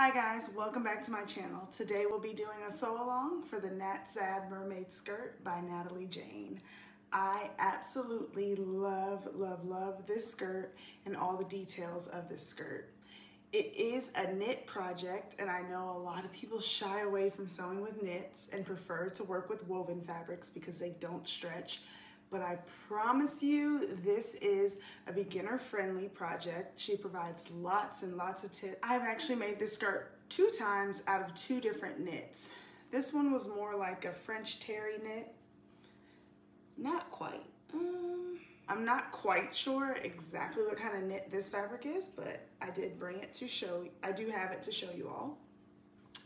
Hi guys, welcome back to my channel. Today we'll be doing a sew along for the Natsabb Mermaid skirt by Natalie Jane. I absolutely love this skirt and all the details of this skirt. It is a knit project, and I know a lot of people shy away from sewing with knits and prefer to work with woven fabrics because they don't stretch. But I promise you, this is a beginner-friendly project. She provides lots and lots of tips. I've actually made this skirt 2 times out of 2 different knits. This one was more like a French terry knit. Not quite. I'm not quite sure exactly what kind of knit this fabric is, but I did bring it to show. I do have it to show you all.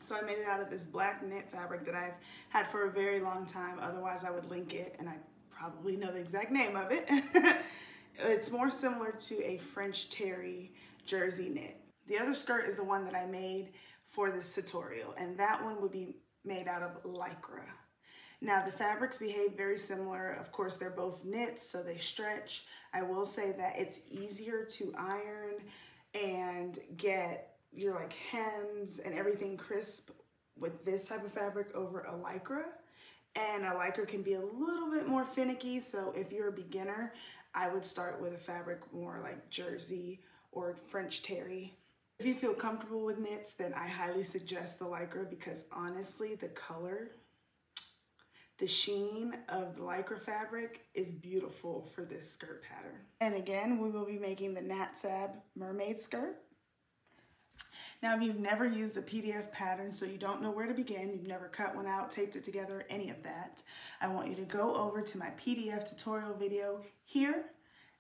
So I made it out of this black knit fabric that I've had for a very long time. Otherwise, I would link it, and I probably know the exact name of it. It's more similar to a French terry jersey knit. The other skirt is the one that I made for this tutorial, and that one would be made out of lycra. Now the fabrics behave very similar. Of course, they're both knits, so they stretch. I will say that it's easier to iron and get your like hems and everything crisp with this type of fabric over a lycra. And a lycra can be a little bit more finicky, so if you're a beginner, I would start with a fabric more like jersey or French terry. If you feel comfortable with knits, then I highly suggest the lycra because honestly, the color, the sheen of the lycra fabric is beautiful for this skirt pattern. And again, we will be making the Natsabb mermaid skirt. Now, if you've never used a PDF pattern, so you don't know where to begin, you've never cut one out, taped it together, any of that, I want you to go over to my PDF tutorial video here,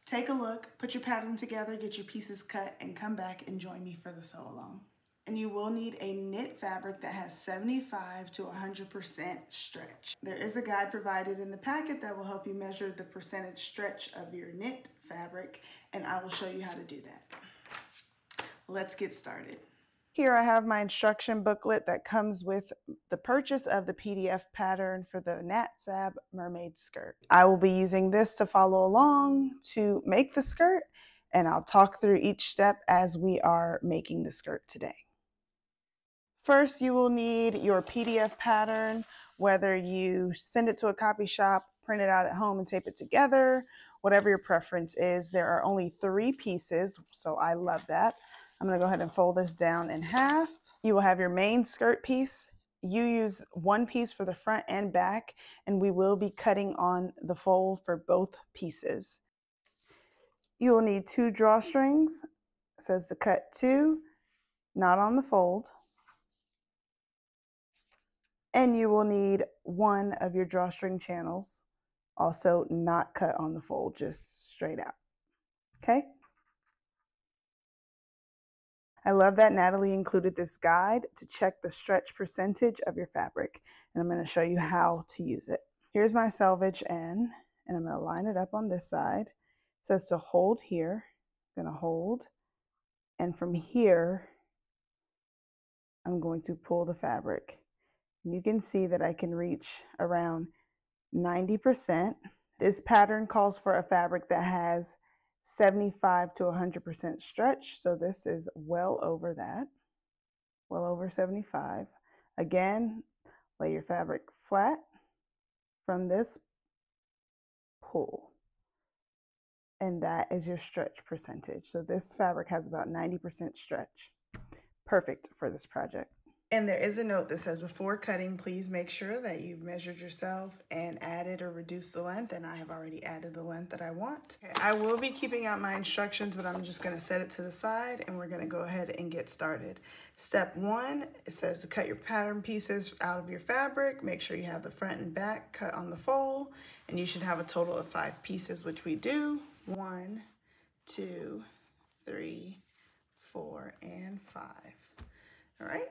take a look, put your pattern together, get your pieces cut, and come back and join me for the sew along. And you will need a knit fabric that has 75 to 100% stretch. There is a guide provided in the packet that will help you measure the percentage stretch of your knit fabric, and I will show you how to do that. Let's get started. Here I have my instruction booklet that comes with the purchase of the PDF pattern for the Natsabb mermaid skirt. I will be using this to follow along to make the skirt, and I'll talk through each step as we are making the skirt today. First, you will need your PDF pattern, whether you send it to a copy shop, print it out at home and tape it together, whatever your preference is. There are only 3 pieces, so I love that. I'm going to go ahead and fold this down in half. You will have your main skirt piece. You use 1 piece for the front and back, and we will be cutting on the fold for both pieces. You will need 2 drawstrings. It says to cut 2, not on the fold. And you will need 1 of your drawstring channels, also not cut on the fold, just straight out. Okay? I love that Natalie included this guide to check the stretch percentage of your fabric, and I'm going to show you how to use it. Here's my selvage end, and I'm going to line it up on this side. It says to hold here. I'm going to hold, and from here, I'm going to pull the fabric. And you can see that I can reach around 90%. This pattern calls for a fabric that has 75 to 100% stretch, so this is well over that, well over 75. Again, lay your fabric flat. From this, pull, and that is your stretch percentage. So this fabric has about 90% stretch. Perfect for this project. And there is a note that says, before cutting, please make sure that you've measured yourself and added or reduced the length, and I have already added the length that I want. Okay, I will be keeping out my instructions, but I'm just gonna set it to the side, and we're gonna go ahead and get started. Step 1, it says to cut your pattern pieces out of your fabric. Make sure you have the front and back cut on the fold, and you should have a total of 5 pieces, which we do. 1, 2, 3, 4, and 5. All right.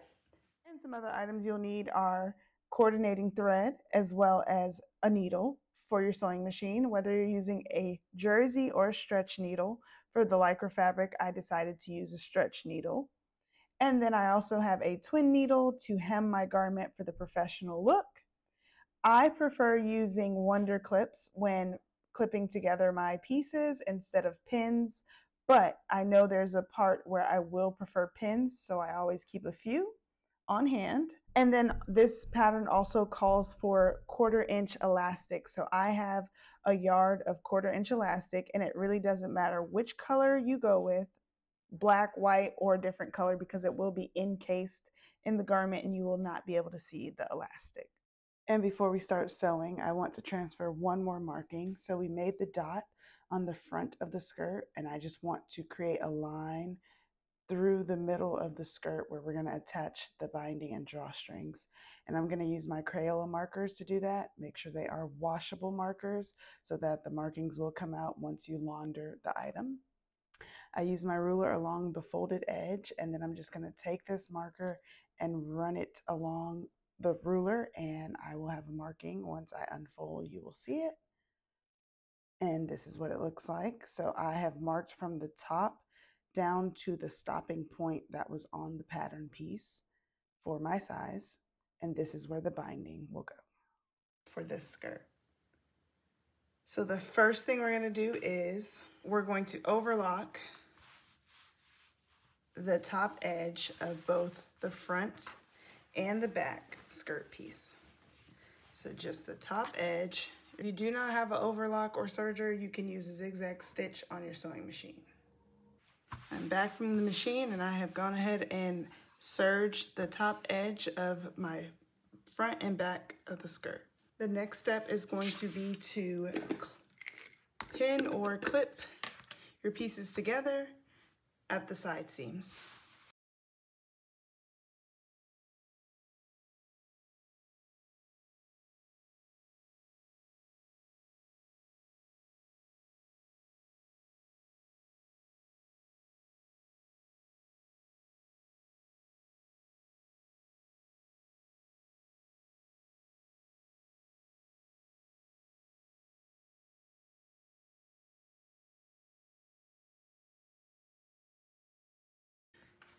And some other items you'll need are coordinating thread as well as a needle for your sewing machine. Whether you're using a jersey or a stretch needle, for the lycra fabric, I decided to use a stretch needle. And then I also have a twin needle to hem my garment for the professional look. I prefer using Wonder clips when clipping together my pieces instead of pins, but I know there's a part where I will prefer pins, so I always keep a few on hand. And then this pattern also calls for 1/4 inch elastic. So I have a yard of 1/4 inch elastic, and it really doesn't matter which color you go with, black, white, or a different color, because it will be encased in the garment and you will not be able to see the elastic. And before we start sewing, I want to transfer one more marking. So we made the dot on the front of the skirt, and I just want to create a line through the middle of the skirt where we're going to attach the binding and drawstrings. And I'm going to use my Crayola markers to do that. Make sure they are washable markers so that the markings will come out once you launder the item. I use my ruler along the folded edge, and then I'm just going to take this marker and run it along the ruler, and I will have a marking. Once I unfold, you will see it. And this is what it looks like. So I have marked from the top down to the stopping point that was on the pattern piece for my size. And this is where the binding will go for this skirt. So the first thing we're going to do is we're going to overlock the top edge of both the front and the back skirt piece. So just the top edge. If you do not have an overlock or serger, you can use a zigzag stitch on your sewing machine. I'm back from the machine, and I have gone ahead and serged the top edge of my front and back of the skirt. The next step is going to be to pin or clip your pieces together at the side seams.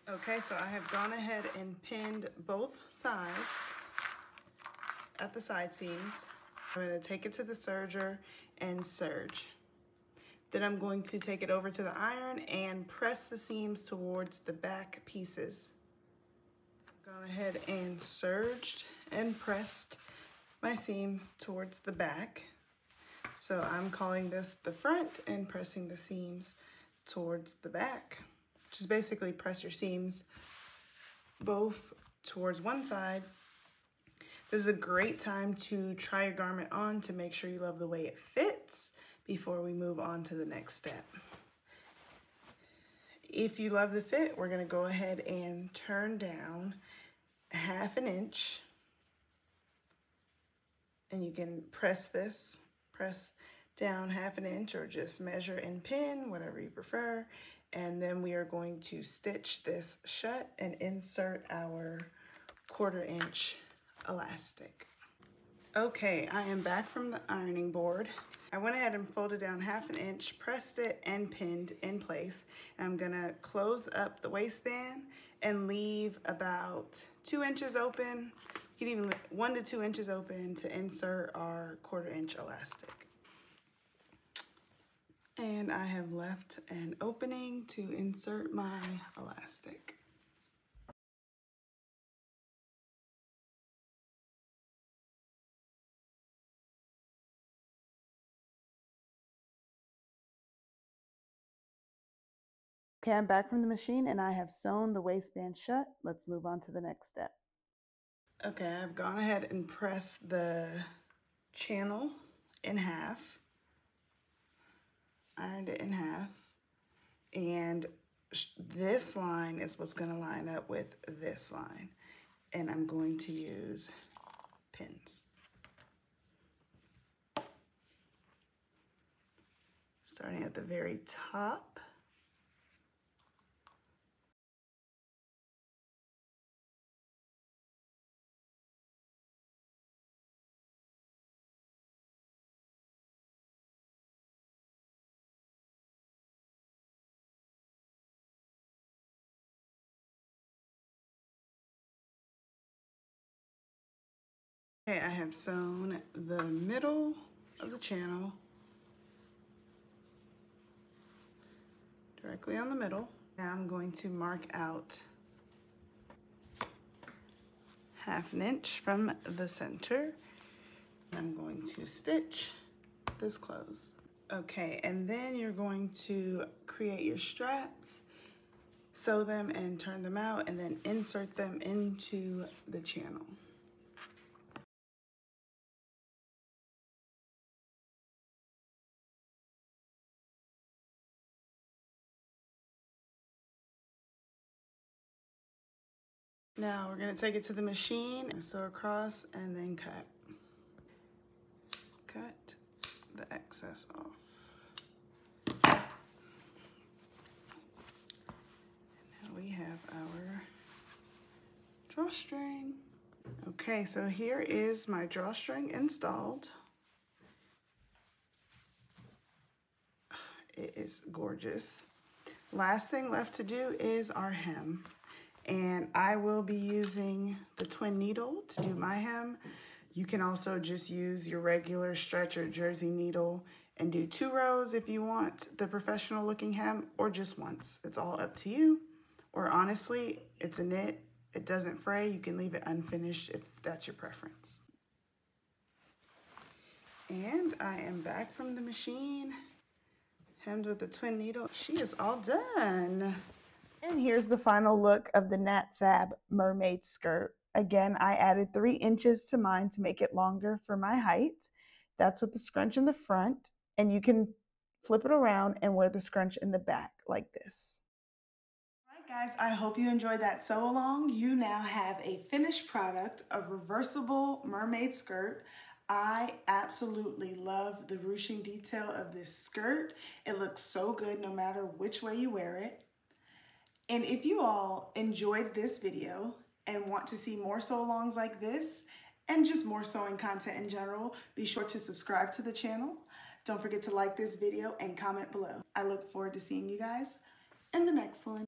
Okay, so I have gone ahead and pinned both sides at the side seams. I'm going to take it to the serger and serge. Then I'm going to take it over to the iron and press the seams towards the back pieces. I've gone ahead and serged and pressed my seams towards the back. So I'm calling this the front and pressing the seams towards the back. Just basically press your seams both towards one side. This is a great time to try your garment on to make sure you love the way it fits before we move on to the next step. If you love the fit, we're gonna go ahead and turn down 1/2 inch, and you can press down 1/2 inch, or just measure and pin, whatever you prefer. And then we are going to stitch this shut and insert our 1/4 inch elastic. Okay, I am back from the ironing board. I went ahead and folded down 1/2 inch, pressed it and pinned in place. I'm gonna close up the waistband and leave about 2 inches open. You can even leave 1 to 2 inches open to insert our 1/4 inch elastic. And I have left an opening to insert my elastic. Okay, I'm back from the machine and I have sewn the waistband shut. Let's move on to the next step. Okay, I've gone ahead and pressed the channel in half, ironed it in half, and this line is what's going to line up with this line, and I'm going to use pins. Starting at the very top. Okay, I have sewn the middle of the channel directly on the middle. Now I'm going to mark out 1/2 inch from the center. I'm going to stitch this closed. Okay, and then you're going to create your straps, sew them and turn them out, and then insert them into the channel. Now we're gonna take it to the machine, sew across, and then cut. Cut the excess off. And now we have our drawstring. Okay, so here is my drawstring installed. It is gorgeous. Last thing left to do is our hem. And I will be using the twin needle to do my hem. You can also just use your regular stretch or jersey needle and do 2 rows if you want the professional looking hem, or just once. It's all up to you. Or honestly, it's a knit. It doesn't fray. You can leave it unfinished if that's your preference. And I am back from the machine, hemmed with the twin needle. She is all done. And here's the final look of the Natsabb mermaid skirt. Again, I added 3 inches to mine to make it longer for my height. That's with the scrunch in the front, and you can flip it around and wear the scrunch in the back like this. All right, guys, I hope you enjoyed that sew along. You now have a finished product, a reversible mermaid skirt. I absolutely love the ruching detail of this skirt. It looks so good no matter which way you wear it. And if you all enjoyed this video and want to see more sew-alongs like this and just more sewing content in general, be sure to subscribe to the channel. Don't forget to like this video and comment below. I look forward to seeing you guys in the next one.